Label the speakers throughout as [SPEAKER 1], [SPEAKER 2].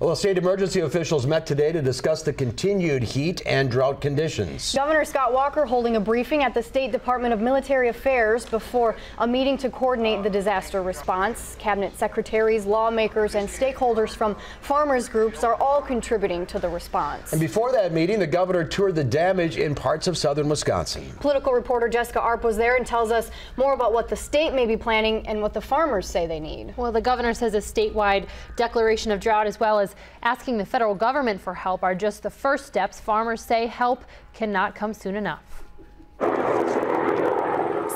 [SPEAKER 1] Well, state emergency officials met today to discuss the continued heat and drought conditions.
[SPEAKER 2] Governor Scott Walker holding a briefing at the State Department of Military Affairs before a meeting to coordinate the disaster response. Cabinet secretaries, lawmakers, and stakeholders from farmers groups are all contributing to the response.
[SPEAKER 1] And before that meeting, the governor toured the damage in parts of southern Wisconsin.
[SPEAKER 2] Political reporter Jessica Arp was there and tells us more about what the state may be planning and what the farmers say they need.
[SPEAKER 3] Well, the governor says a statewide declaration of drought as well as asking the federal government for help are just the first steps. Farmers say help cannot come soon enough.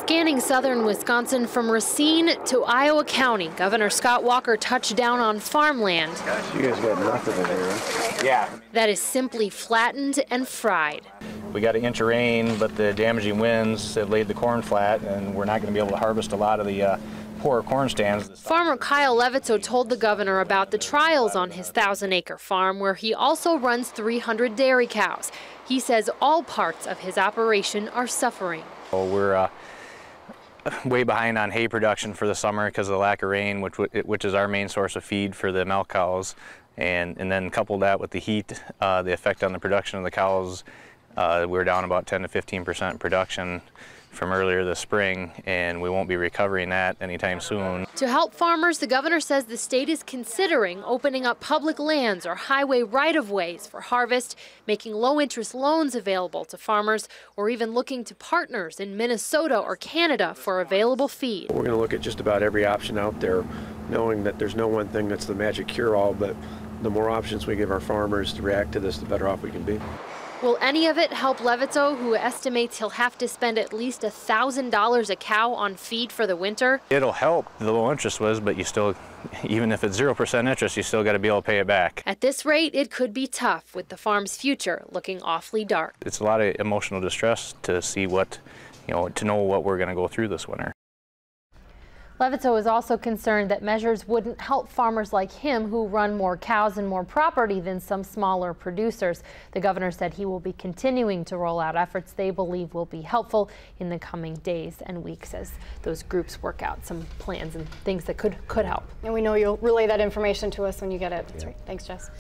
[SPEAKER 3] Scanning southern Wisconsin from Racine to Iowa County, Governor Scott Walker touched down on farmland.
[SPEAKER 4] You guys got nothing in here, right? Yeah.
[SPEAKER 3] That is simply flattened and fried.
[SPEAKER 5] We got an inch of rain, but the damaging winds have laid the corn flat, and we're not going to be able to harvest a lot of the poor corn stands.
[SPEAKER 3] Farmer Kyle Levitzo told the governor about the trials on his 1,000-acre farm, where he also runs 300 dairy cows. He says all parts of his operation are suffering.
[SPEAKER 5] Well, we're way behind on hay production for the summer because of the lack of rain, which is our main source of feed for the milk cows. And then couple that with the heat, the effect on the production of the cows, we're down about 10 to 15% production from earlier this spring, and we won't be recovering that anytime soon.
[SPEAKER 3] To help farmers, the governor says the state is considering opening up public lands or highway right-of-ways for harvest, making low-interest loans available to farmers, or even looking to partners in Minnesota or Canada for available feed.
[SPEAKER 4] We're going to look at just about every option out there, knowing that there's no one thing that's the magic cure-all, but the more options we give our farmers to react to this, the better off we can be.
[SPEAKER 3] Will any of it help Levitzo, who estimates he'll have to spend at least $1,000 a cow on feed for the winter?
[SPEAKER 5] It'll help the low interest was, but you still, even if it's 0% interest, you still got to be able to pay it back.
[SPEAKER 3] At this rate, it could be tough, with the farm's future looking awfully dark.
[SPEAKER 5] It's a lot of emotional distress to see what, to know what we're going to go through this winter.
[SPEAKER 3] Levitzo is also concerned that measures wouldn't help farmers like him who run more cows and more property than some smaller producers. The governor said he will be continuing to roll out efforts they believe will be helpful in the coming days and weeks as those groups work out some plans and things that could help.
[SPEAKER 2] And we know you'll relay that information to us when you get it. That's right. Thanks, Jess.